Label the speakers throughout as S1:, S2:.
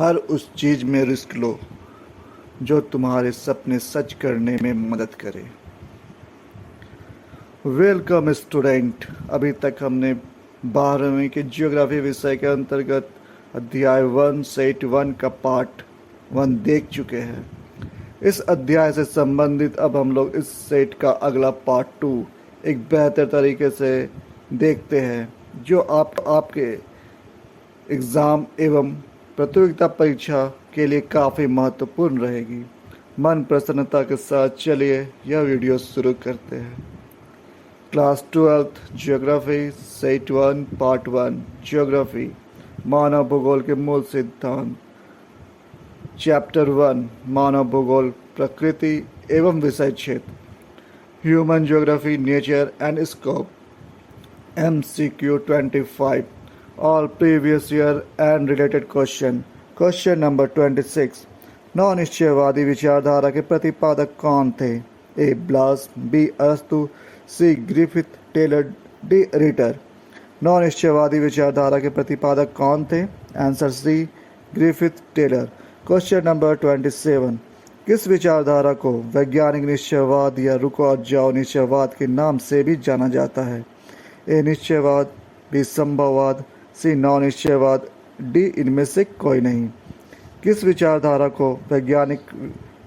S1: हर उस चीज़ में रिस्क लो जो तुम्हारे सपने सच करने में मदद करे। वेलकम स्टूडेंट, अभी तक हमने 12वीं के ज्योग्राफी विषय के अंतर्गत अध्याय 1 सेट 1 का पार्ट 1 देख चुके हैं। इस अध्याय से संबंधित अब हम लोग इस सेट का अगला पार्ट 2 एक बेहतर तरीके से देखते हैं, जो आपके एग्ज़ाम एवं प्रतियोगिता परीक्षा के लिए काफ़ी महत्वपूर्ण रहेगी। मन प्रसन्नता के साथ चलिए यह वीडियो शुरू करते हैं। Class 12th geography set 1 part 1 geography मानव भूगोल के मूल सिद्धांत। चैप्टर 1 मानव भूगोल प्रकृति एवं विषय क्षेत्र। Human geography nature and scope. MCQ 25 all previous year and related question। Question number 26। नौ निश्चयवादी विचारधारा के प्रतिपादक कौन थे? ए ब्लास, बी अरस्तु, C Griffith, Taylor, D Ritter. नौ निश्चयवादी विचारधारा के प्रतिपादक कौन थे? Answer C Griffith Taylor. Question number 27। किस विचारधारा को वैज्ञानिक निश्चयवाद या रुको और जाओ निश्चयवाद के नाम से भी जाना जाता है? ए निश्चयवाद, बी संभववाद, सी नौ निश्चयवाद, डी इनमें से कोई नहीं। किस विचारधारा को वैज्ञानिक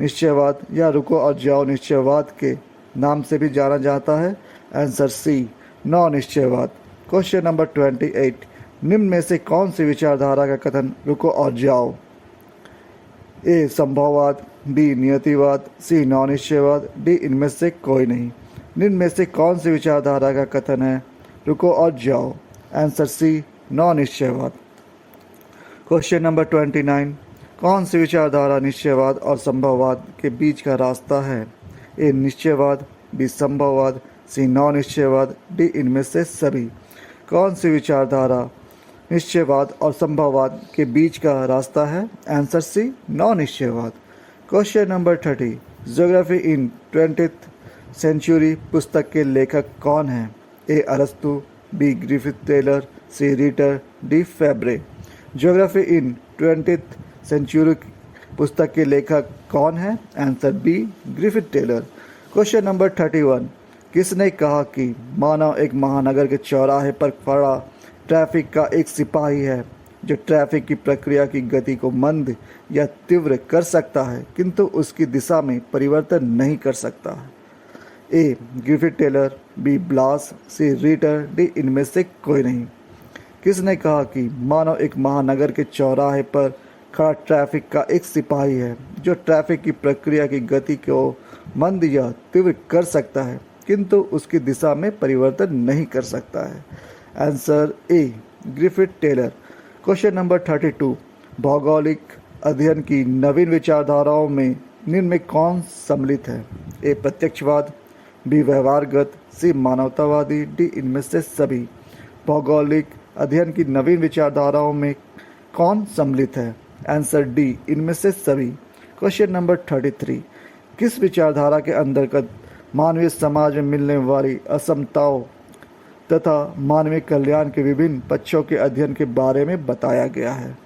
S1: निश्चयवाद या रुको और जाओ निश्चयवाद के नाम से भी जाना जाता है? आंसर सी नौ निश्चयवाद। Question number 28। निम्न में से कौन सी विचारधारा का कथन रुको और जाओ? ए संभववाद, बी नियतिवाद, सी नौ निश्चयवाद, डी इनमें से कोई नहीं। निम्न में से कौन सी विचारधारा का कथन है रुको और जाओ? आंसर सी नौ निश्चयवाद। Question number 29। कौन सी विचारधारा निश्चयवाद और संभववाद के बीच का रास्ता है? ए निश्चयवाद, बी संभववाद, सी नौ निश्चयवाद, डी इनमें से सभी। कौन सी विचारधारा निश्चयवाद और संभववाद के बीच का रास्ता है? आंसर सी नौ निश्चयवाद। Question number 30। Geography in 20th century पुस्तक के लेखक कौन हैं? ए अरस्तु, B Griffith Taylor, C Ritter, D Febvre. Geography in 20th century पुस्तक के लेखक कौन है? Answer B Griffith Taylor. Question number 31। किसने कहा कि मानव एक महानगर के चौराहे पर खड़ा ट्रैफिक का एक सिपाही है, जो ट्रैफिक की प्रक्रिया की गति को मंद या तीव्र कर सकता है किंतु उसकी दिशा में परिवर्तन नहीं कर सकता है? ए ग्रिफिथ टेलर, बी ब्लास, सी रिटर, डी इनमें से कोई नहीं। किसने कहा कि मानव एक महानगर के चौराहे पर खड़ा ट्रैफिक का एक सिपाही है, जो ट्रैफिक की प्रक्रिया की गति को मंद या तीव्र कर सकता है किंतु उसकी दिशा में परिवर्तन नहीं कर सकता है? Answer A Griffith Taylor. Question number 32। भौगोलिक अध्ययन की नवीन विचारधाराओं में निम्न में कौन सम्मिलित है? ए प्रत्यक्षवाद, बी व्यवहारगत, सी मानवतावादी, डी इनमें से सभी। भौगोलिक अध्ययन की नवीन विचारधाराओं में कौन सम्मिलित है? आंसर डी इनमें से सभी। Question number 33। किस विचारधारा के अंतर्गत मानवीय समाज में मिलने वाली असमताओं तथा मानवीय कल्याण के विभिन्न पक्षों के अध्ययन के बारे में बताया गया है?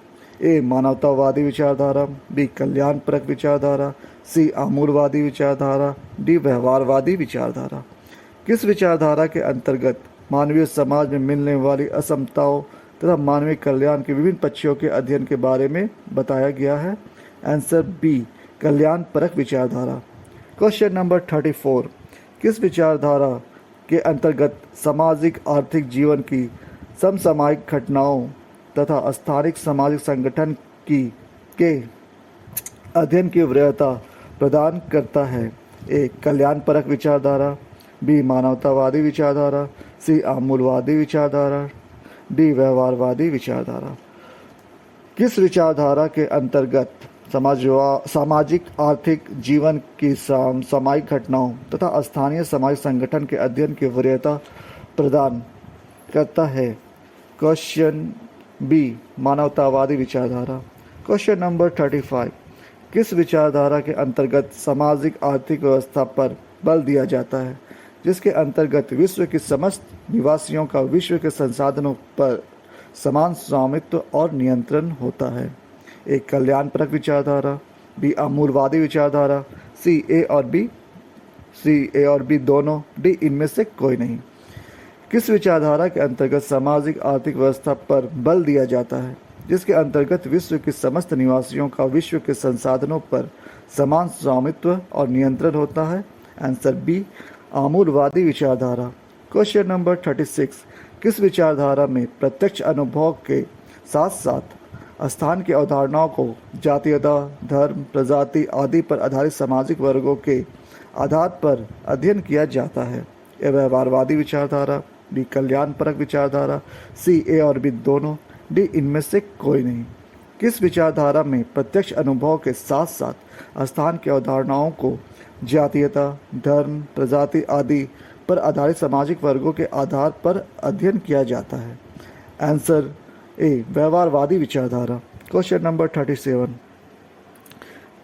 S1: ए मानवतावादी विचारधारा, बी कल्याणपरक विचारधारा, सी आमूलवादी विचारधारा, डी व्यवहारवादी विचारधारा। किस विचारधारा के अंतर्गत मानवीय समाज में मिलने वाली असमताओं तथा मानवीय कल्याण के विभिन्न पक्षों के अध्ययन के बारे में बताया गया है? आंसर बी कल्याणपरक विचारधारा। Question number 34। किस विचारधारा के अंतर्गत सामाजिक आर्थिक जीवन की समसामयिक घटनाओं तथा स्थानिक सामाजिक संगठन के अध्ययन की वरीयता प्रदान करता है? ए कल्याणपरक विचारधारा, बी मानवतावादी विचारधारा, सी आमूलवादी विचारधारा, डी व्यवहारवादी विचारधारा। किस विचारधारा के अंतर्गत सामाजिक आर्थिक जीवन की सामयिक घटनाओं तथा स्थानीय सामाजिक संगठन के अध्ययन की वरीयता प्रदान करता है? क्वेश्चन बी मानवतावादी विचारधारा। Question number 35। किस विचारधारा के अंतर्गत सामाजिक आर्थिक व्यवस्था पर बल दिया जाता है, जिसके अंतर्गत विश्व के समस्त निवासियों का विश्व के संसाधनों पर समान स्वामित्व और नियंत्रण होता है? ए कल्याणपरक विचारधारा, बी आमूलवादी विचारधारा, सी ए और बी दोनों, डी इनमें से कोई नहीं। किस विचारधारा के अंतर्गत सामाजिक आर्थिक व्यवस्था पर बल दिया जाता है, जिसके अंतर्गत विश्व के समस्त निवासियों का विश्व के संसाधनों पर समान स्वामित्व और नियंत्रण होता है? आंसर बी आमूलवादी विचारधारा। क्वेश्चन नंबर 36, किस विचारधारा में प्रत्यक्ष अनुभव के साथ साथ स्थान की अवधारणाओं को जातीयता, धर्म, प्रजाति आदि पर आधारित सामाजिक वर्गों के आधार पर अध्ययन किया जाता है? ए व्यवहारवादी विचारधारा, बी कल्याणपरक विचारधारा, सी ए और बी दोनों, डी इनमें से कोई नहीं। किस विचारधारा में प्रत्यक्ष अनुभव के साथ साथ स्थान की अवधारणाओं को जातीयता, धर्म, प्रजाति आदि पर आधारित सामाजिक वर्गों के आधार पर अध्ययन किया जाता है? आंसर ए व्यवहारवादी विचारधारा। क्वेश्चन नंबर 37,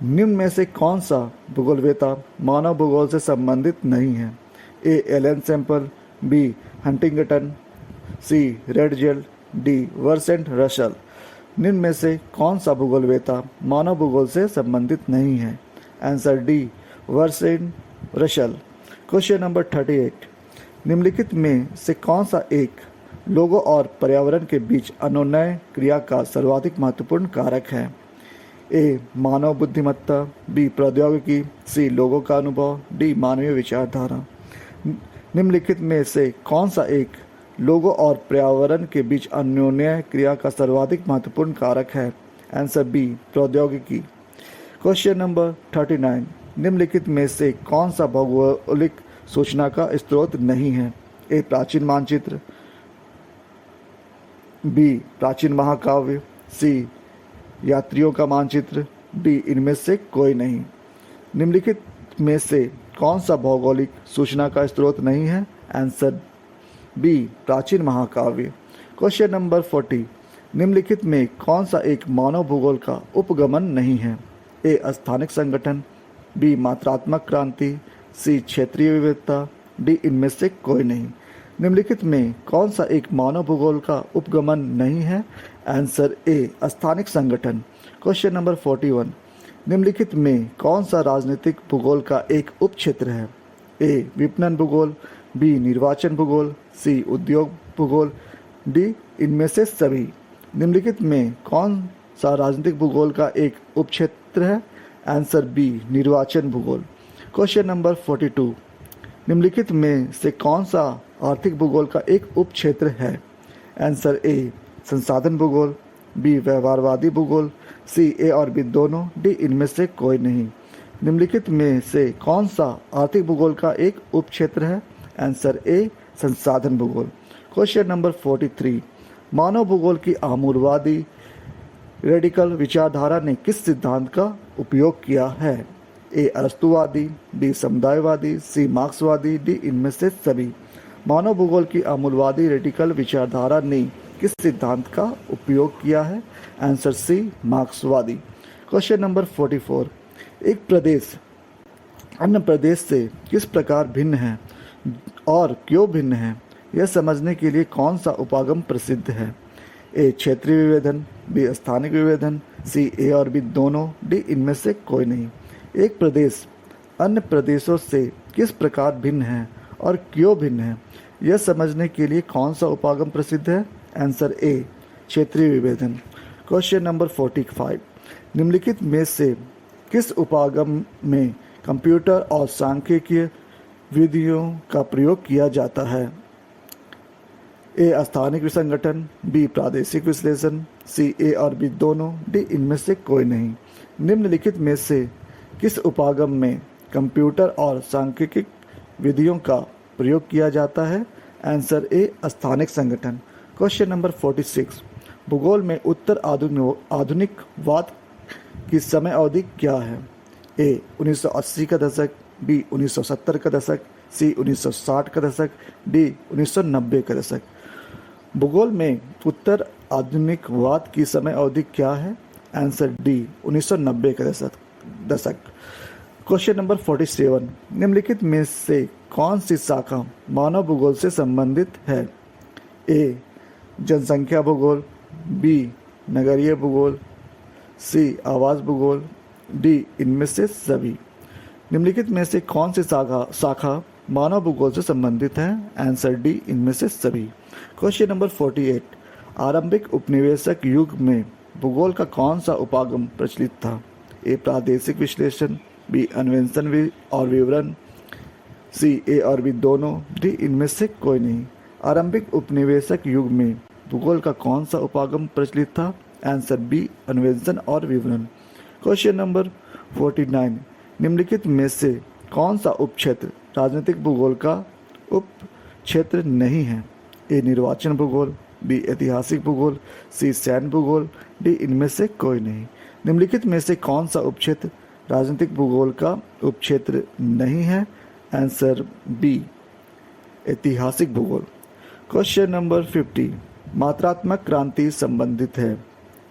S1: निम्न में से कौन सा भूगोलवेत्ता मानव भूगोल से संबंधित नहीं है? ए एलन सैम्पल, बी हंटिंगटन, सी रेडजेल, डी वर्सेंट रशल। निम्न में से कौन सा भूगोलवेत्ता मानव भूगोल से संबंधित नहीं है? Answer D Versant रशल। Question number 38, निम्नलिखित में से कौन सा एक लोगों और पर्यावरण के बीच अनुनय क्रिया का सर्वाधिक महत्वपूर्ण कारक है? ए मानव बुद्धिमत्ता, बी प्रौद्योगिकी, सी लोगों का अनुभव, डी मानवीय विचारधारा। निम्नलिखित में से कौन सा एक लोगों और पर्यावरण के बीच अन्योन्य क्रिया का सर्वाधिक महत्वपूर्ण कारक है? आंसर बी प्रौद्योगिकी। क्वेश्चन नंबर 39, निम्नलिखित में से कौन सा भौगोलिक सूचना का स्रोत नहीं है? ए प्राचीन मानचित्र, बी प्राचीन महाकाव्य, सी यात्रियों का मानचित्र, डी इनमें से कोई नहीं। निम्नलिखित में से कौन सा भौगोलिक सूचना का स्रोत नहीं है? आंसर बी प्राचीन महाकाव्य। क्वेश्चन नंबर 40, निम्नलिखित में कौन सा एक मानव भूगोल का उपगमन नहीं है? ए स्थानिक संगठन, बी मात्रात्मक क्रांति, सी क्षेत्रीय विविधता, डी इनमें से कोई नहीं। निम्नलिखित में कौन सा एक मानव भूगोल का उपगमन नहीं है? आंसर ए स्थानिक संगठन। क्वेश्चन नंबर 41, निम्नलिखित में कौन सा राजनीतिक भूगोल का एक उप क्षेत्र है? ए विपणन भूगोल, बी निर्वाचन भूगोल, सी उद्योग भूगोल, डी इनमें से सभी। निम्नलिखित में कौन सा राजनीतिक भूगोल का एक उप क्षेत्र है? आंसर बी निर्वाचन भूगोल। क्वेश्चन नंबर 42, निम्नलिखित में से कौन सा आर्थिक भूगोल का एक उप क्षेत्र है? आंसर ए संसाधन भूगोल, बी व्यवहारवादी भूगोल, सी ए और बी दोनों, डी इनमें से कोई नहीं। निम्नलिखित में से कौन सा आर्थिक भूगोल का एक उप क्षेत्र है? आंसर ए संसाधन भूगोल। क्वेश्चन नंबर 43, मानव भूगोल की आमूलवादी रेडिकल विचारधारा ने किस सिद्धांत का उपयोग किया है? ए अरस्तुवादी, बी समुदायवादी, सी मार्क्सवादी, डी इनमें से सभी। मानव भूगोल की आमूलवादी रेडिकल विचारधारा ने किस सिद्धांत का उपयोग किया है? आंसर सी मार्क्सवादी। क्वेश्चन नंबर 44, एक प्रदेश अन्य प्रदेश से किस प्रकार भिन्न है और क्यों भिन्न है, यह समझने के लिए कौन सा उपागम प्रसिद्ध है? ए क्षेत्रीय विभेदन, बी स्थानिक विभेदन, सी ए और बी दोनों, डी इनमें से कोई नहीं। एक प्रदेश अन्य प्रदेशों से किस प्रकार भिन्न है और क्यों भिन्न है, यह समझने के लिए कौन सा उपागम प्रसिद्ध है? आंसर ए क्षेत्रीय विभेदन। क्वेश्चन नंबर 45, निम्नलिखित में से किस उपागम में कंप्यूटर और सांख्यिकीय विधियों का प्रयोग किया जाता है? ए स्थानिक विसंगठन, बी प्रादेशिक विश्लेषण, सी ए और बी दोनों, डी इनमें से कोई नहीं। निम्नलिखित में से किस उपागम में कंप्यूटर और सांख्यिकी विधियों का प्रयोग किया जाता है? आंसर ए स्थानिक संगठन। क्वेश्चन नंबर 46, भूगोल में उत्तर आधुनिकवाद की समय अवधि क्या है? ए 1980 का दशक, बी 1970 का दशक, सी 1960 का दशक, डी 1990 का दशक। भूगोल में उत्तर आधुनिकवाद की समय अवधि क्या है? आंसर डी 1990 का दशक। क्वेश्चन नंबर 47, निम्नलिखित में से कौन सी शाखा मानव भूगोल से संबंधित है? ए जनसंख्या भूगोल, बी नगरीय भूगोल, सी आवास भूगोल, डी इनमें से सभी। निम्नलिखित में से कौन सी शाखा मानव भूगोल से संबंधित है? आंसर डी इनमें से सभी। क्वेश्चन नंबर 48, आरंभिक उपनिवेशक युग में भूगोल का कौन सा उपागम प्रचलित था? ए प्रादेशिक विश्लेषण, बी अन्वेषण और विवरण, सी ए और बी दोनों, डी इनमें से कोई नहीं। आरंभिक उपनिवेशक युग में भूगोल का कौन सा उपागम प्रचलित था? आंसर बी अन्वेषण और विवरण। क्वेश्चन नंबर 49, निम्नलिखित में से कौन सा उपक्षेत्र राजनीतिक भूगोल का उप क्षेत्र नहीं है? ए निर्वाचन भूगोल, बी ऐतिहासिक भूगोल, सी सैन्य भूगोल, डी इनमें से कोई नहीं। निम्नलिखित में से कौन सा उपक्षेत्र राजनीतिक भूगोल का उपक्षेत्र नहीं है? आंसर बी ऐतिहासिक भूगोल। क्वेश्चन नंबर 50, मात्रात्मक क्रांति संबंधित है?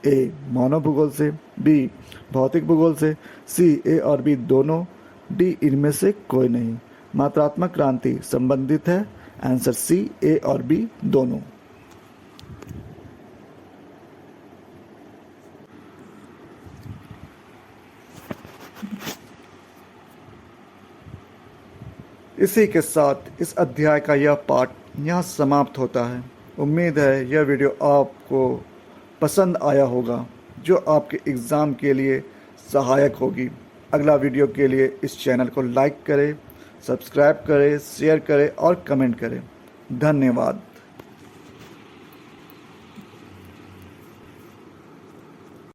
S1: ए मानव भूगोल से, बी भौतिक भूगोल से, सी ए और बी दोनों, डी इनमें से कोई नहीं। मात्रात्मक क्रांति संबंधित है, आंसर सी ए और बी दोनों। इसी के साथ इस अध्याय का यह पाठ यहाँ समाप्त होता है। उम्मीद है यह वीडियो आपको पसंद आया होगा, जो आपके एग्ज़ाम के लिए सहायक होगी। अगला वीडियो के लिए इस चैनल को लाइक करें, सब्सक्राइब करें, शेयर करें और कमेंट करें। धन्यवाद।